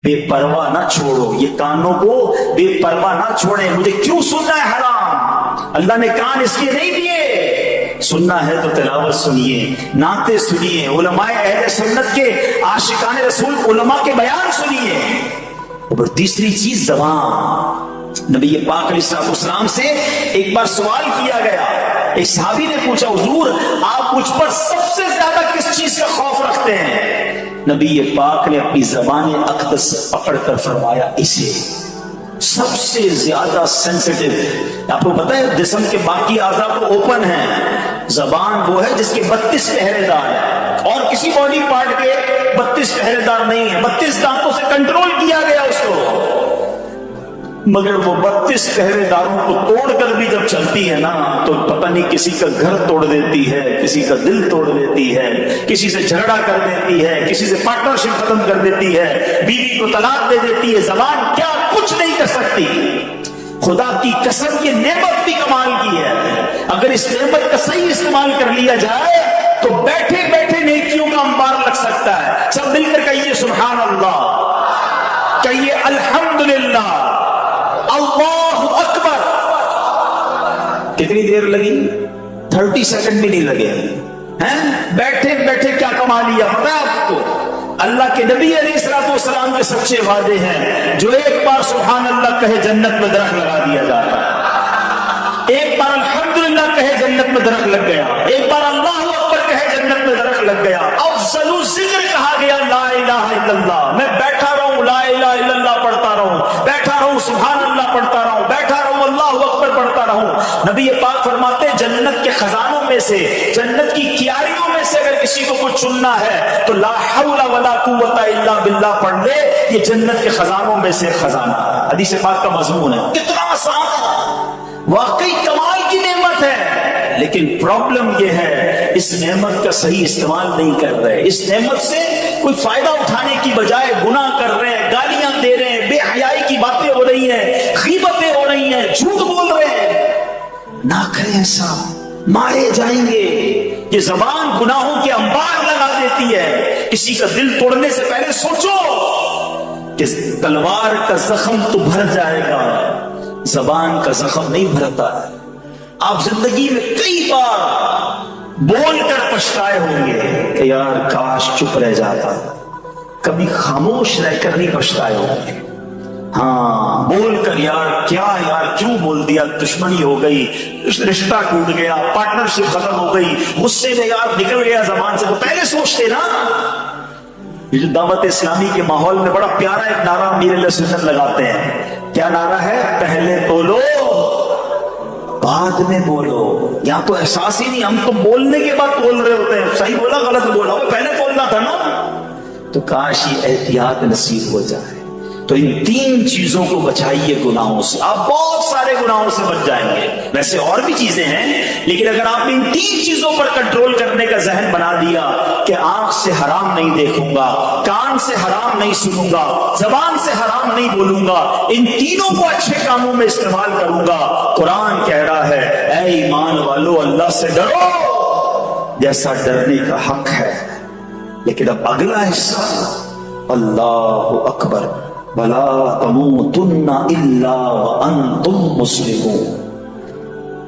بے پرواہ نہ چھوڑو، یہ کانوں کو بے پرواہ نہ چھوڑے. مجھے کیوں سننا ہے حرام؟ اللہ نے کان اس لیے نہیں دیے. سننا ہے تو تلاوت سنیے، نعتیں سنیے، علماء اہل سنت کے عاشقان رسول علماء کے بیان سنیے. اور تیسری چیز زبان. نبی پاک علیہ السلام سے ایک بار سوال کیا گیا. ایک صحابی نے پوچھا، حضور آپ مجھ پر سب سے زیادہ کس چیز کا خوف رکھتے ہیں؟ نبی پاک نے اپنی زبان اقدس پکڑ کر فرمایا، اسے سب سے زیادہ سینسیٹیو. آپ کو پتا ہے جسم کے باقی اعضاء تو اوپن ہیں، زبان وہ ہے جس کے 32 پہرے دار ہیں، اور کسی باڈی پارٹ کے 32 پہرے دار نہیں ہیں. 32 دانتوں سے کنٹرول کیا گیا اس کو، مگر وہ 32 پہرے داروں کو توڑ کر بھی جب چلتی ہے نا تو پتہ نہیں کسی کا گھر توڑ دیتی ہے، کسی کا دل توڑ دیتی ہے، کسی سے جھگڑا کر دیتی ہے، کسی سے پارٹنرشپ ختم کر دیتی ہے، بیوی کو طلاق دے دیتی ہے. زبان کیا کچھ نہیں کر سکتی. خدا کی قسم یہ نعمت بھی کمال کی ہے. اگر اس نعمت کا صحیح استعمال کر لیا جائے تو بیٹھے بیٹھے نیکیوں کا انبار لگ سکتا ہے. سب مل کر کہیے سبحان اللہ، کہیے الحمدللہ، اللہ اکبر. کتنی دیر لگی؟ 30 سیکنڈ بھی نہیں لگے ہیں. بیٹھے بیٹھے کیا کما لیا پتا ہے آپ کو؟ اللہ کے نبی علیہ السلام کے سچے وعدے ہیں. جو ایک بار سبحان اللہ کہے جنت میں درخت لگا دیا جاتا ہے. ایک بار الحمدللہ کہے جنت میں درخت لگ گیا. ایک بار اللہ اکبر کہے جنت میں درخت لگ گیا. افضل ذکر کہا گیا لا الہ الا اللہ. میں بیٹھا رہوں لا الہ الا اللہ پڑھتا رہوں، بیٹھا رہوں سبحان اللہ پڑھتا رہوں، بیٹھا رہوں اللہ اکبر پڑھتا رہوں. نبی پاک فرماتے جنت کے خزانوں میں سے، جنت کی کیاریوں میں سے اگر کسی کو کچھ چننا ہے تو لا حول ولا قوت الا باللہ پڑھ لے. یہ جنت کے خزانوں میں سے خزانہ ہے. حدیث پاک کا مضمون ہے. کتنا آسان، واقعی کمال کی نعمت ہے. لیکن پرابلم یہ ہے اس نعمت کا صحیح استعمال نہیں کر رہے. اس نعمت سے کوئی فائدہ اٹھانے کی بجائے گناہ کر رہے ہیں، گالیاں دے رہے ہیں، بے حیائی کی باتیں ہو رہی ہیں، غیبتیں ہو رہی ہیں، جھوٹ بول رہے ہیں. نہ کریں ایسا، مارے جائیں گے. یہ زبان گناہوں کے انبار لگا دیتی ہے. کسی کا دل توڑنے سے پہلے سوچو کہ تلوار کا زخم تو بھر جائے گا، زبان کا زخم نہیں بھرتا ہے. آپ زندگی میں کئی بار بول کر پچھتائے ہوں گے کہ یار کاش چپ رہ جاتا. کبھی خاموش رہ کر نہیں پچھتائے ہوں گے. ہاں بول کر یار کیوں بول دیا، دشمنی ہو گئی، رشتہ ٹوٹ گیا، پارٹنرشپ ختم ہو گئی، غصے میں یار نکل گیا زبان سے. تو پہلے سوچتے نا. یہ جو دعوت اسلامی کے ماحول میں بڑا پیارا ایک نعرہ امیر اہل سنت لگاتے ہیں. کیا نعرہ ہے؟ پہلے بولو بعد میں بولو. یا تو احساس ہی نہیں، ہم تو بولنے کے بعد بول رہے ہوتے ہیں. صحیح بولا غلط بولا، پہلے بولنا تھا نا. تو کاش یہ احتیاط نصیب ہو جائے. تو ان 3 چیزوں کو بچائیے گناہوں سے، آپ بہت سارے گناہوں سے بچ جائیں گے. ویسے اور بھی چیزیں ہیں، لیکن اگر آپ ان 3 چیزوں پر کنٹرول کرنے کا ذہن بنا دیا کہ آنکھ سے حرام نہیں دیکھوں گا، کان سے حرام نہیں سنوں گا، زبان سے حرام نہیں بولوں گا، ان تینوں کو اچھے کاموں میں استعمال کروں گا. قرآن کہہ رہا ہے اے ایمان والو اللہ سے ڈرو جیسا ڈرنے کا حق ہے. لیکن اب اگلا حصہ، اللہ اکبر ولا تموتن الا وانتم مسلمون.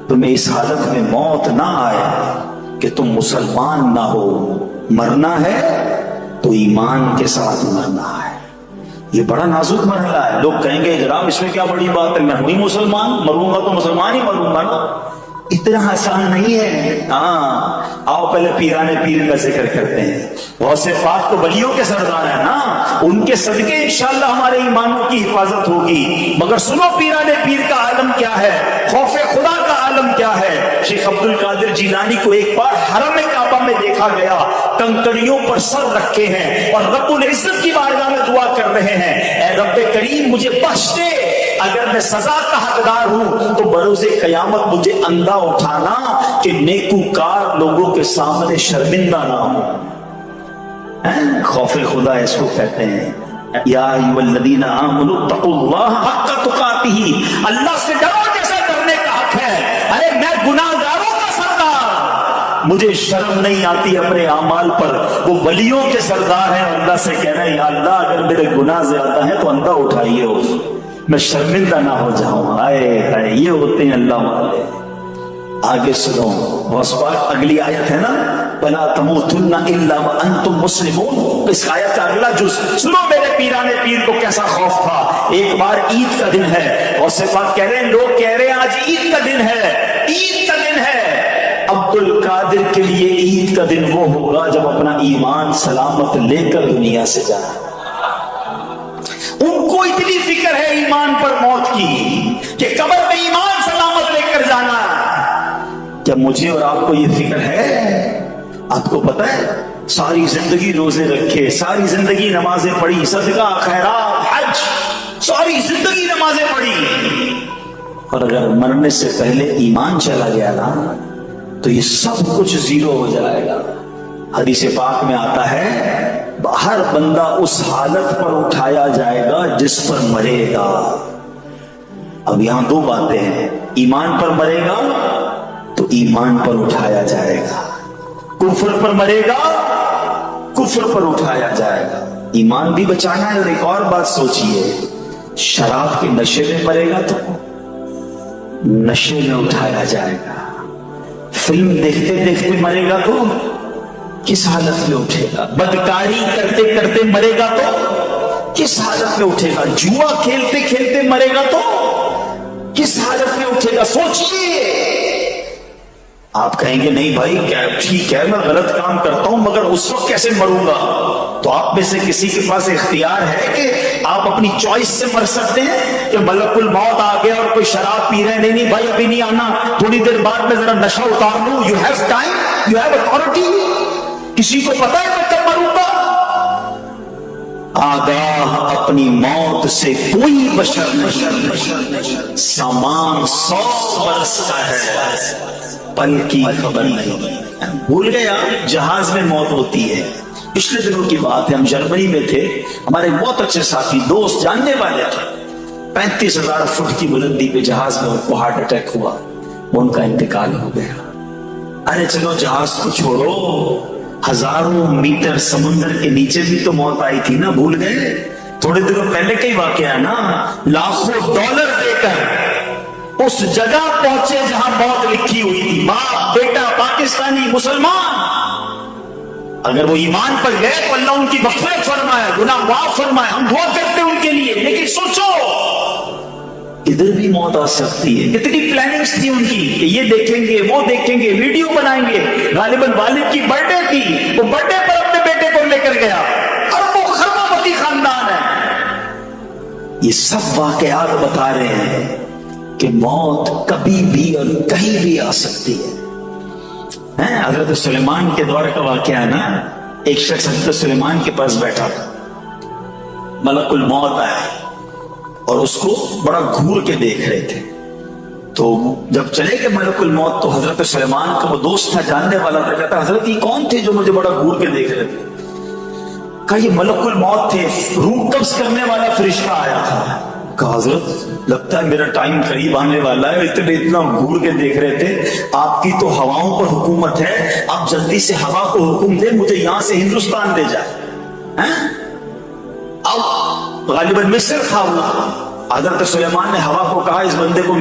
تمہیں اس حالت میں موت نہ آئے کہ تم مسلمان نہ ہو. مرنا ہے تو ایمان کے ساتھ مرنا ہے. یہ بڑا نازک مرحلہ ہے. لوگ کہیں گے جناب اس میں کیا بڑی بات ہے، میں ہوں ہی مسلمان، مروں گا تو مسلمان ہی مروں گا نا. اتنا آسان نہیں ہے. ہاں آؤ پہلے پیران پیر کا ذکر کرتے ہیں. بہت سے پاک تو ولیوں کے سردار ہیں نا، ان کے صدقے انشاءاللہ ہمارے ایمانوں کی حفاظت ہوگی. مگر سنو پیران پیر کا عالم کیا ہے، خوف خدا کا عالم کیا ہے. شیخ عبد القادر جیلانی کو ایک بار حرم کعبہ میں دیکھا گیا، کنکریوں پر سر رکھے ہیں اور رب العزت کی بارگاہ میں دعا کر رہے ہیں اے رب کریم مجھے بخش دے، اگر میں سزا کا حقدار ہوں تو بروز قیامت مجھے اندھا اٹھانا کہ نیکوکار لوگوں کے سامنے شرمندہ نہ ہوں. خوف خدا اس کو کہتے ہیں. یا ایھا الذین آمنوا اتقوا اللہ حق تقاتہ، اللہ سے ڈرو جیسا ڈرنے کا حق ہے. ارے میں گناہگاروں کا سردار، مجھے شرم نہیں آتی اپنے اعمال پر. وہ ولیوں کے سردار ہیں, اللہ سے کہہ رہے ہیں یا اللہ اگر میرے گناہ زیادہ ہیں تو اندھا اٹھائیے ہو, میں شرمندہ نہ ہو جاؤں. ہائے ہائے, یہ ہوتے ہیں اللہ والے. آگے سنو غوث پاک, اگلی آیت ہے نا وَلَا تَمُوتُنَّ إِلَّا وَأَنْتُمْ مُسْلِمُونَ. اس آیت کا اگلا جز سنو. میرے پیران پیر کو کیسا خوف تھا. ایک بار عید کا دن ہے, غوث پاک کہہ رہے ہیں, لوگ کہہ رہے ہیں آج عید کا دن ہے, عید کا دن ہے. عبد القادر کے لیے عید کا دن وہ ہوگا جب اپنا ایمان سلامت لے کر دنیا سے جائے. ان کو اتنی فکر ہے ایمان پر موت کی کہ قبر میں ایمان سلامت لے کر جانا. کیا مجھے اور آپ کو یہ فکر ہے؟ آپ کو پتا ہے ساری زندگی روزے رکھے, ساری زندگی نمازیں پڑھی, صدقہ خیرات حج, ساری زندگی نمازیں پڑھی, اور اگر مرنے سے پہلے ایمان چلا گیا نا تو یہ سب کچھ زیرو ہو جائے گا. حدیث پاک میں آتا ہے ہر بندہ اس حالت پر اٹھایا جائے گا جس پر مرے گا. اب یہاں دو باتیں ہیں, ایمان پر مرے گا تو ایمان پر اٹھایا جائے گا, کفر پر مرے گا کفر پر اٹھایا جائے گا. ایمان بھی بچانا ہے. اور ایک اور بات سوچئے, شراب کے نشے میں مرے گا تو نشے میں اٹھایا جائے گا. فلم دیکھتے دیکھتے مرے گا تو کس حالت میں اٹھے گا. بدکاری کرتے کرتے مرے گا تو کس حالت میں اٹھے گا. جوا کھیلتے کھیلتے مرے گا تو کس حالت میں اٹھے گا. سوچئے. آپ کہیں گے نہیں بھائی کیا ٹھیک ہے میں غلط کام کرتا ہوں مگر اس وقت کیسے مروں گا. تو آپ میں سے کسی کے پاس اختیار ہے کہ آپ اپنی چوائس سے مر سکتے ہیں کہ ملک الموت آ گیا اور کوئی شراب پی رہے, نہیں بھائی ابھی نہیں آنا, تھوڑی دیر بعد میں ذرا نشہ اتار لوں. You have time, you have authority. کسی کو پتا ہے میں کب مروں گا. آگاہ اپنی موت سے کوئی بشر نہیں, سامان 100 برس کا ہے پل کی خبر نہیں. بھول گیا جہاز میں موت ہوتی ہے. پچھلے دنوں کی بات ہے, ہم جرمنی میں تھے, ہمارے بہت اچھے ساتھی دوست جاننے والے تھے. 35,000 فٹ کی بلندی پہ جہاز میں ان کو ہارٹ اٹیک ہوا, ان کا انتقال ہو گیا. ارے چلو جہاز کو چھوڑو, ہزاروں میٹر سمندر کے نیچے بھی تو موت آئی تھی نا, بھول گئے. تھوڑے دنوں پہلے کا ہی واقعہ ہے نا, لاکھوں ڈالر دے کر اس جگہ پہنچے جہاں موت لکھی ہوئی تھی. باپ بیٹا پاکستانی مسلمان, اگر وہ ایمان پر گئے تو اللہ ان کی مغفرت فرمائے, گناہ معاف فرمائے, ہم دعا کرتے ہیں ان کے لیے. لیکن سوچو ادھر بھی موت آ سکتی ہے. کتنی پلاننگز تھی ان کی کہ یہ دیکھیں گے وہ دیکھیں گے, ویڈیو بنائیں گے. غالباً والد کی برتھ ڈے تھی, وہ برتھ ڈے پر اپنے بیٹے کو لے کر گیا. اربوں خربوں پتی خاندان ہے. یہ سب واقعات بتا رہے ہیں کہ موت کبھی بھی اور کہیں بھی آ سکتی ہے. حضرت سلیمان کے دور کا واقعہ ہے نا, ایک شخص حضرت سلیمان کے پاس بیٹھا تھا, ملک الموت آیا اور اس کو بڑا گھور کے دیکھ رہے تھے. تو جب چلے گئے ملک الموت تو حضرت سلیمان کا وہ دوست تھا, جاننے والا تھا, کہتا حضرت یہ کون تھے جو مجھے بڑا گھور کے دیکھ رہے تھے. کہا یہ ملک الموت تھے, روح قبض کرنے والا فرشتہ آیا تھا. کہا حضرت لگتا ہے میرا ٹائم قریب آنے والا ہے, اتنا گھور کے دیکھ رہے تھے. آپ کی تو ہواؤں پر حکومت ہے, آپ جلدی سے ہوا کو حکم دیں مجھے یہاں سے ہندوستان لے جائے. اب غالباً مصر تھا وہ. حضرت سلیمان نے ہوا کو کہا اس بندے کو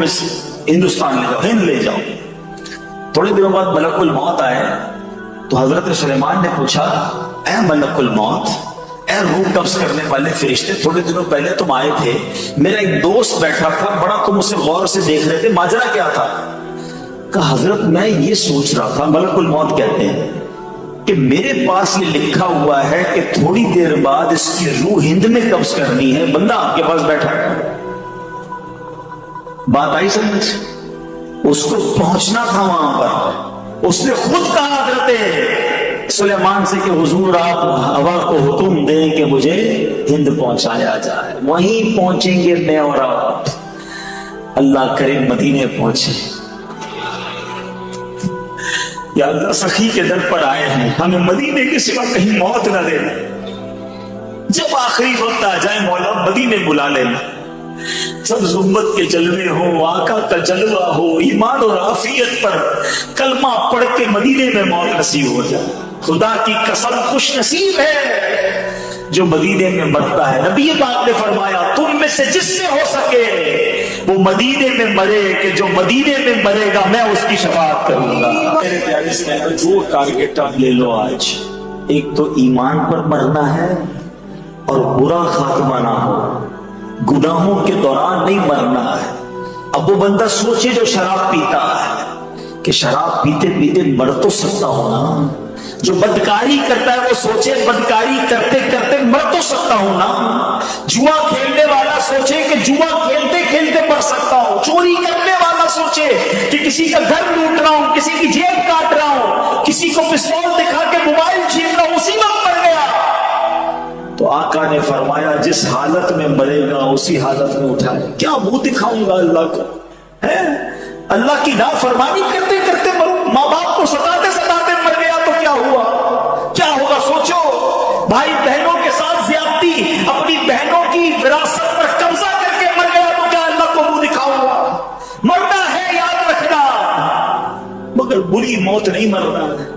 ہندوستان لے جاؤ, ہند لے جاؤ. تھوڑے دنوں بعد ملک الموت آئے تو حضرت سلیمان نے پوچھا اے ملک الموت, اے روح قبض کرنے والے فرشتے, تھوڑے دنوں پہلے تم آئے تھے, میرا ایک دوست بیٹھا تھا, بڑا تم اسے غور سے دیکھ رہے تھے, ماجرا کیا تھا؟ کہا حضرت میں یہ سوچ رہا تھا, ملک الموت کہتے ہیں کہ میرے پاس یہ لکھا ہوا ہے کہ تھوڑی دیر بعد اس کی روح ہند میں قبض کرنی ہے, بندہ آپ کے پاس بیٹھا ہے. بات آئی سمجھ؟ اس کو پہنچنا تھا وہاں پر. اس نے خود کہا حضرت سلیمان سے کہ حضور آپ ہوا کو حکم دیں کہ مجھے ہند پہنچایا جائے. وہیں پہنچیں گے میں اور آپ, اللہ کرے مدینے پہنچے. یا اللہ سخی کے در پر آئے ہیں, ہمیں مدینے کے سوا کہیں موت نہ دینا. جب آخری وقت آ جائے مولا مدینے بلا لینا. सब उम्मत के जलवे हो, आका का जलवा हो, ईमान और आफियत पर कलमा पढ़ के मदीने में मौत नसीब हो जाए। खुदा की कसम खुश नसीब है जो मदीने में मरता है। नबी पाक ने फरमाया तुम में से जिससे हो सके वो मदीने में मरे, कि जो मदीने में मरेगा मैं उसकी शफाअत करूंगा। मेरे प्यारे से जो टारगेट आप ले लो आज, एक तो ईमान पर मरना है और बुरा खात्मा ना हो, गुनाहों के दौरान नहीं मरना है। अब वो बंदा सोचे जो शराब पीता है कि शराब पीते पीते मर तो सकता हूं ना, जो बदकारी करता है वो सोचे बदकारी करते करते मर तो सकता हूं ना, जुआ खेलने वाला सोचे कि जुआ खेलते खेलते मर सकता हूं, चोरी करने वाला सोचे कि किसी का घर लूट रहा हूं, किसी की जेब काट रहा हूं, किसी को पिस्तौल दिखा के मोबाइल छीन रहा हूं, उसी वक्त मर गया। तो आका ने फरमाया जिस हालत में मरेगा उसी हालत में उठाए। क्या मुंह दिखाऊंगा अल्लाह को, है अल्लाह की नाफरमानी करते करते मरूं, माँ बाप को सताते सताते मर गया तो क्या हुआ, क्या होगा सोचो। भाई बहनों के साथ ज्यादती, अपनी बहनों की विरासत पर कब्जा करके मर गया तो क्या अल्लाह को मुंह दिखाऊंगा। मरना है याद रखना, मगर बुरी मौत नहीं मरना है।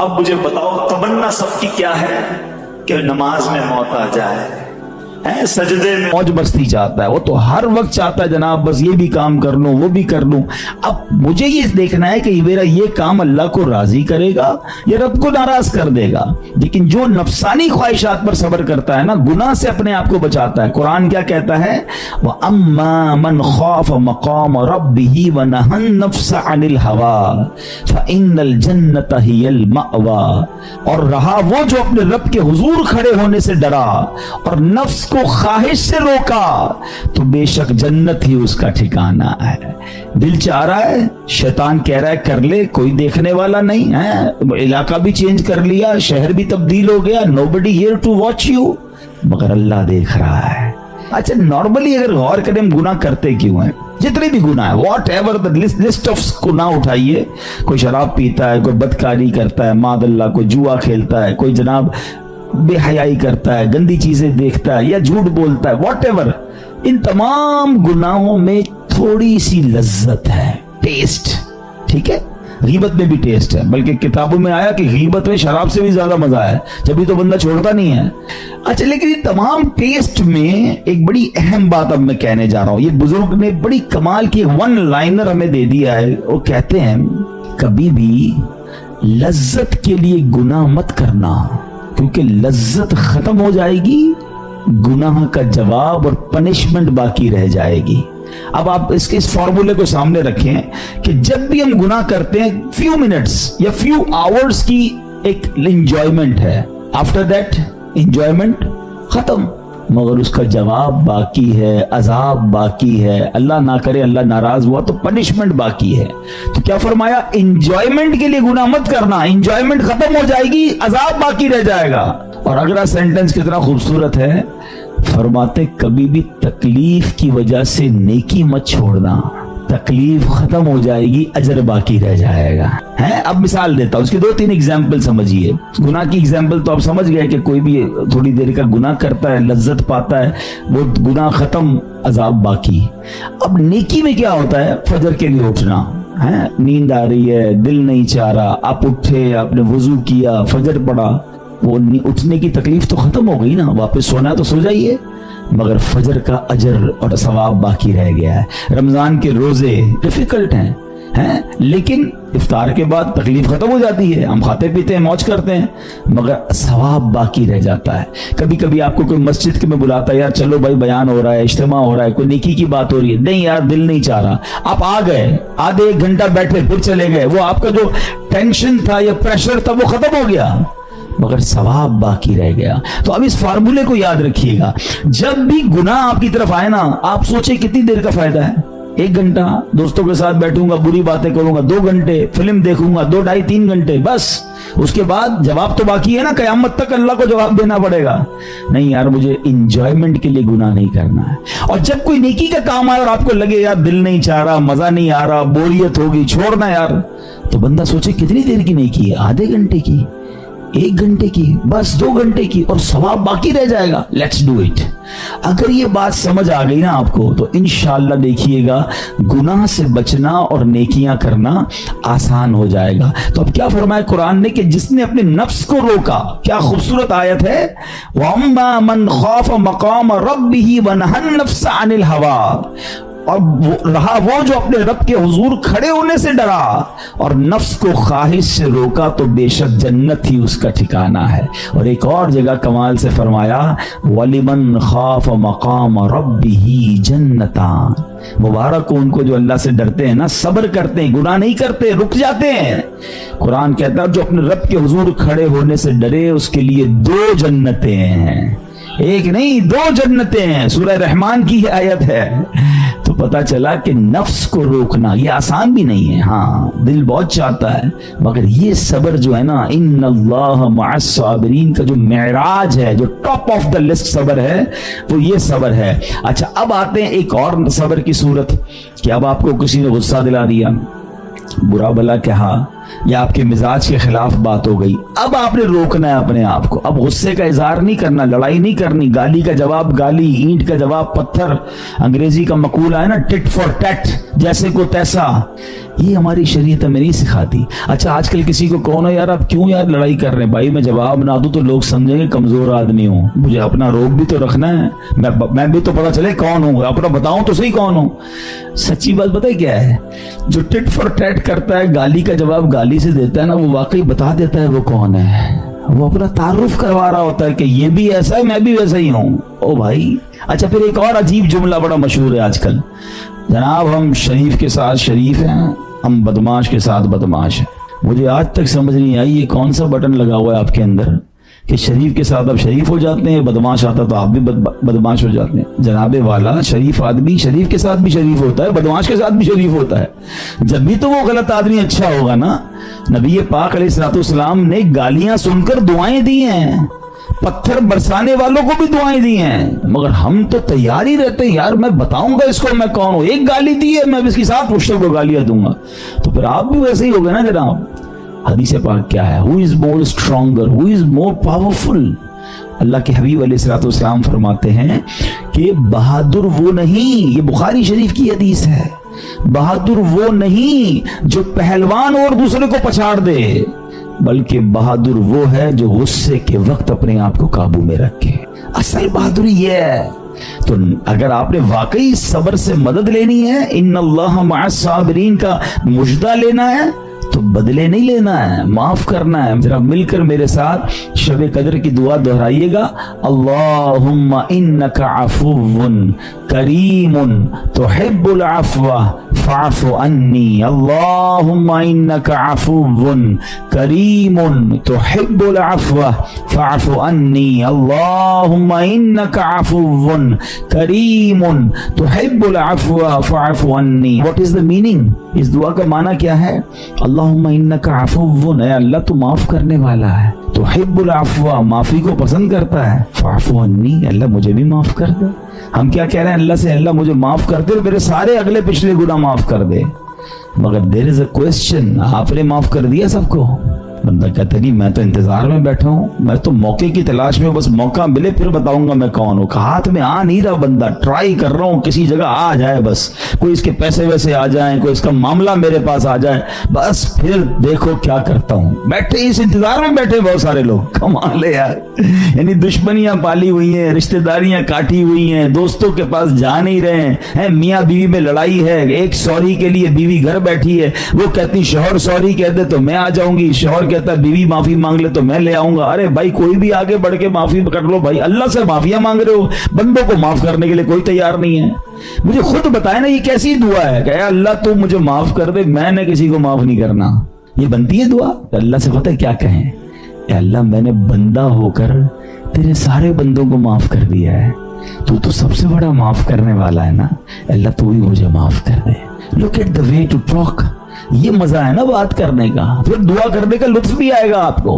अब मुझे बताओ तमन्ना सबकी क्या है कि नमाज में मौत आ जाए, है सजदे में मौज मस्ती चाहता है, वो तो हर वक्त चाहता है जनाब बस ये भी काम कर लूं वो भी कर लूं। अब मुझे ये देखना है कि मेरा ये काम अल्लाह को राजी करेगा या रब को नाराज कर देगा। लेकिन जो नफसानी ख्वाहिशात पर सब्र करता है ना, गुनाह से अपने आप को बचाता है। कुरान क्या कहता है, व अम्मा मन खौफ मकाम रब्बिही व नहन नफ्स अनिल हवा फइन्नल जन्नत हियल मअवा। और रहा वो जो अपने रब के हुजूर खड़े होने से डरा और नफ्स को ख्वाहिश से रोका तो बेशक जन्नत ही उसका ठिकाना है। दिल चाह रहा है, शैतान कह रहा है कर ले, कोई देखने वाला नहीं है, इलाका भी चेंज कर लिया, शहर भी तब्दील हो गया, nobody here to watch you, मगर अल्लाह देख रहा है। अच्छा नॉर्मली अगर गौर करें हम गुनाह करते क्यों हैं, जितने भी गुनाह है what ever the list of गुनाह उठाइए, कोई शराब पीता है, कोई बदकारी करता है मादल्ला, कोई जुआ खेलता है, कोई जनाब बेहयाई करता है, गंदी चीजें देखता है या झूठ बोलता है, वॉट एवर, इन तमाम गुनाहों में थोड़ी सी लज्जत है, टेस्ट, ठीक है। गीबत में भी टेस्ट है, बल्कि किताबों में आया कि गीबत में शराब से भी ज्यादा मजा है, जब भी तो बंदा छोड़ता नहीं है। अच्छा लेकिन ये तमाम टेस्ट में एक बड़ी अहम बात अब मैं कहने जा रहा हूं, ये बुजुर्ग ने बड़ी कमाल की वन लाइनर हमें दे दिया है। वो कहते हैं कभी भी लज्जत के लिए गुनाह मत करना, क्योंकि लज्जत खत्म हो जाएगी, गुनाह का जवाब और पनिशमेंट बाकी रह जाएगी। अब आप इसके इस फॉर्मूले को सामने रखें कि जब भी हम गुनाह करते हैं फ्यू मिनट्स या फ्यू आवर्स की एक एंजॉयमेंट है, आफ्टर दैट एंजॉयमेंट खत्म, मगर उसका जवाब बाकी है, अजाब बाकी है, अल्लाह ना करे अल्लाह नाराज हुआ तो पनिशमेंट बाकी है। तो क्या फरमाया, एंजॉयमेंट के लिए गुनाह मत करना, एंजॉयमेंट खत्म हो जाएगी, अजाब बाकी रह जाएगा। और अगला सेंटेंस कितना खूबसूरत है, फरमाते कभी भी तकलीफ की वजह से नेकी मत छोड़ना, तकलीफ खत्म हो जाएगी, अजर बाकी रह जाएगा। है अब मिसाल देता हूं, उसके 2-3 एग्जाम्पल समझिए। गुनाह की एग्जाम्पल तो आप समझ गए कि कोई भी थोड़ी देर का गुनाह करता है, लज्जत पाता है, वो गुनाह खत्म, अजाब बाकी। अब नेकी में क्या होता है, फजर के लिए उठना है, नींद आ रही है, दिल नहीं चाह रहा, आप उठे, आपने वुजू किया, फजर पढ़ा, वो उठने की तकलीफ तो खत्म हो गई ना, वापस सोना तो सो जाइए, मगर फजर का अजर और सवाब बाकी रह गया है। रमजान के रोजे डिफिकल्ट हैं, लेकिन इफ्तार के बाद तकलीफ खत्म हो जाती है, हम खाते पीते हैं, मौज करते हैं, मगर सवाब बाकी रह जाता है। कभी कभी आपको कोई मस्जिद के में बुलाता है, यार चलो भाई बयान हो रहा है, इज्तिमा हो रहा है, कोई नेकी की बात हो रही है, नहीं यार दिल नहीं चाह रहा, आप आ गए, आधे 1 घंटा बैठे फिर चले गए, वो आपका जो टेंशन था या प्रेशर था वो खत्म हो गया, मगर सवाब बाकी रह गया। तो अब इस फार्मूले को याद रखिएगा, जब भी गुनाह आपकी तरफ आए ना, आप सोचे कितनी देर का फायदा है, 1 घंटा दोस्तों के साथ बैठूंगा, बुरी बातें करूंगा, 2 घंटे फिल्म देखूंगा, 2 ढाई 3 घंटे बस, उसके बाद जवाब तो बाकी है ना, कयामत तक अल्लाह को जवाब देना पड़ेगा। नहीं यार मुझे इंजॉयमेंट के लिए गुनाह नहीं करना है। और जब कोई नेकी का काम आए और आपको लगे यार दिल नहीं चाह रहा, मजा नहीं आ रहा, बोरियत होगी, छोड़ना यार, तो बंदा सोचे कितनी देर की नेकी है, आधे घंटे की, 1 घंटे की, बस 2 घंटे की, और सवाब बाकी रह जाएगा। Let's do it. अगर ये बात समझ आ गई ना आपको, तो इंशाअल्लाह देखिएगा गुनाह से बचना और नेकियां करना आसान हो जाएगा। तो अब क्या फरमाया कुरान ने कि जिसने अपने नफ्स को रोका, क्या खूबसूरत आयत है, वअम्मा मन खौफ मकाम रब्बिही वनहन नफ्स अनिल हवा, और वो जो अपने रब के हुजूर खड़े होने से डरा और नफ्स को ख्वाहिश से रोका, तो बेशक जन्नत ही उसका ठिकाना है। और एक और जगह कमाल से फरमाया, वलिमन खाफ मकाम रब्बिही जन्नतान, मुबारक हो उनको जो अल्लाह से डरते हैं ना, सब्र करते हैं, गुनाह नहीं करते, रुक जाते हैं। कुरान कहता है जो अपने रब के हुजूर खड़े होने से डरे, उसके लिए 2 जन्नतें हैं, 1 नहीं 2 जन्नतें हैं। सूरह रहमान की आयत है। तो पता चला कि नफ्स को रोकना ये आसान भी नहीं है। हाँ, दिल बहुत चाहता है, मगर ये सब्र जो है ना, इन्नल्लाह मअस साबिरीन का जो मेराज है, जो टॉप ऑफ द लिस्ट सब्र है, वो ये सब्र है। अच्छा, अब आते हैं एक और सब्र की सूरत कि अब आपको किसी ने गुस्सा दिला दिया, बुरा भला कहा, या आपके मिजाज के खिलाफ बात हो गई। अब आपने रोकना है अपने आप को। अब गुस्से का इजहार नहीं करना, लड़ाई नहीं करनी, गाली का जवाब गाली, ईंट का जवाब पत्थर, अंग्रेजी का मकूला है ना, टिट फॉर टैट, जैसे को तैसा, ये हमारी शरीयत में नहीं सिखाती। अच्छा, आजकल किसी को कहो ना, यार आप क्यों यार लड़ाई कर रहे हैं, भाई मैं जवाब ना दूं तो लोग समझेंगे कमजोर आदमी हूं, मुझे अपना रोब भी तो रखना है, मैं भी तो पता चले कौन हूं, अपना बताऊं तो सही कौन हूं। सच्ची बात पता है क्या है, जो टिट फॉर टैट करता है, गाली का जवाब गाली से देता है ना, वो वाकई बता देता है वो कौन है। वो अपना तारुफ करवा रहा होता है कि ये भी ऐसा है, मैं भी वैसा ही हूं। ओ भाई। अच्छा, फिर एक और अजीब जुमला बड़ा मशहूर है आजकल, जनाब हम शरीफ के साथ शरीफ हैं, हम बदमाश के साथ बदमाश हैं। मुझे आज तक समझ नहीं आई ये कौन सा बटन लगा हुआ है आपके अंदर कि शरीफ के साथ आप शरीफ हो जाते हैं, बदमाश आता तो आप भी बदमाश हो जाते हैं। जनाबे वाला, शरीफ आदमी शरीफ के साथ भी शरीफ होता है, बदमाश के साथ भी शरीफ होता है। जब भी तो वो गलत आदमी अच्छा होगा ना। नबी पाक अलैहिस्सलाम ने गालियां सुनकर दुआएं दी हैं, पत्थर बरसाने वालों को भी दुआएं दी हैं, मगर हम तो तैयार ही रहते हैं, यार मैं बताऊंगा इसको मैं कौन हूं, एक गाली दी है मैं इसके साथ मुश्तक को गालियां दूंगा। तो फिर आप भी वैसे ही हो गए ना जनाब। हदीस पाक क्या है, who is more stronger, who is more powerful. Allah के हबीब अलैहिस्सलाम फरमाते हैं कि बहादुर वो नहीं, ये बुखारी शरीफ की हदीस है, बहादुर वो नहीं जो पहलवान और दूसरे को पछाड़ दे, बल्कि बहादुर वो है जो गुस्से के वक्त अपने आप को काबू में रखे। असल बहादुरी ये है। तो अगर आपने वाकई सब्र से मदद लेनी है, इन्नल्लाह मअस साबिरीन का मुजदा लेना है, तो बदले नहीं लेना है, माफ करना है। जरा मिलकर मेरे साथ शब कदर की दुआ दोहराइएगा, अल्लाहुम्मा इन्नका अफुव्वुन करीमुन तुहिब्बुल अफ़्वा फ़अफ़ु अन्नी, अल्लाहुम्मा इन्नका अफुव्वुन करीमुन तुहिब्बुल अफ़्वा फ़अफ़ु अन्नी, अल्लाहुम्मा इन्नका अफुव्वुन करीमुन तुहिब्बुल अफ़्वा फ़अफ़ु अन्नी। What is the meaning? इस दुआ का माना क्या है? अल्लाहुम्मा इन्नका अफ़ुव्वुन, अल्लाह तू माफ करने वाला है, तुहिब्बुल अफ़्वा, माफी को पसंद करता है, फ़अफ़ु अन्नी, अल्लाह मुझे भी माफ कर दे। हम क्या कह रहे हैं अल्लाह से, अल्लाह मुझे माफ कर दे, मेरे सारे अगले पिछले गुनाह माफ कर दे। मगर देयर इज अ क्वेश्चन, आपने माफ कर दिया सबको? बंदा कहता नहीं, मैं तो इंतजार में बैठा हूं, मैं तो मौके की तलाश में, बस मौका मिले फिर बताऊंगा मैं कौन हूं। हाथ में आ नहीं रहा बंदा, ट्राई कर रहा हूं किसी जगह आ जाए, बस कोई इसके पैसे वैसे आ जाए, कोई इसका मामला मेरे पास आ जाए, बस फिर देखो क्या करता हूं। बैठे इस इंतजार में बैठे बहुत सारे लोग, कमाल है यार। यानी दुश्मनियां पाली हुई हैं, रिश्तेदारियां काटी हुई हैं, दोस्तों के पास जा नहीं रहे हैं, मियाँ बीवी में लड़ाई है, एक सॉरी के लिए बीवी घर बैठी है, वो कहती शौहर सॉरी कह दे तो मैं आ जाऊंगी, शौहर कहता है बीवी माफी मांग ले तो मैं ले आऊंगा। अरे भाई कोई भी आगे बढ़ के माफी कर लो भाई, अल्लाह से माफिया मांग रहे हो, बंदों को माफ करने के लिए कोई तैयार नहीं है। मुझे खुद बताए ना ये कैसी दुआ है कि अल्लाह तू मुझे माफ कर दे, मैंने किसी को माफ नहीं करना। ये बनती है दुआ? अल्लाह से पता है क्या कहें, अल्लाह मैंने बंदा होकर तेरे सारे बंदों को माफ कर दिया है, तू तो सबसे बड़ा माफ करने वाला है ना, अल्लाह तू ही मुझे माफ कर दे। Look at the way to talk, ये मजा है ना बात करने का, फिर दुआ करने का लुत्फ भी आएगा आपको।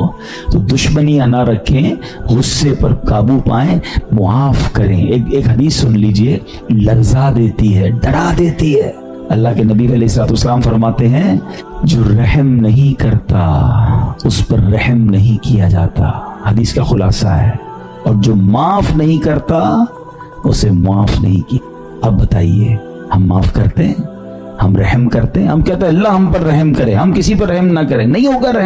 तो दुश्मनियां ना रखें, गुस्से पर काबू पाएं, मुआफ करें। एक हदीस सुन लीजिए, लर्जा देती है, डरा देती है। اللہ کے نبی علیہ الصلوۃ والسلام فرماتے ہیں جو رحم نہیں کرتا اس پر رحم نہیں کیا جاتا، حدیث کا خلاصہ ہے، اور جو معاف نہیں کرتا اسے معاف نہیں کیا۔ اب بتائیے ہم معاف کرتے ہیں، ہم رحم کرتے ہیں؟ ہم کہتے ہیں اللہ ہم پر رحم کرے، ہم کسی پر رحم نہ کریں، نہیں ہوگا رحم۔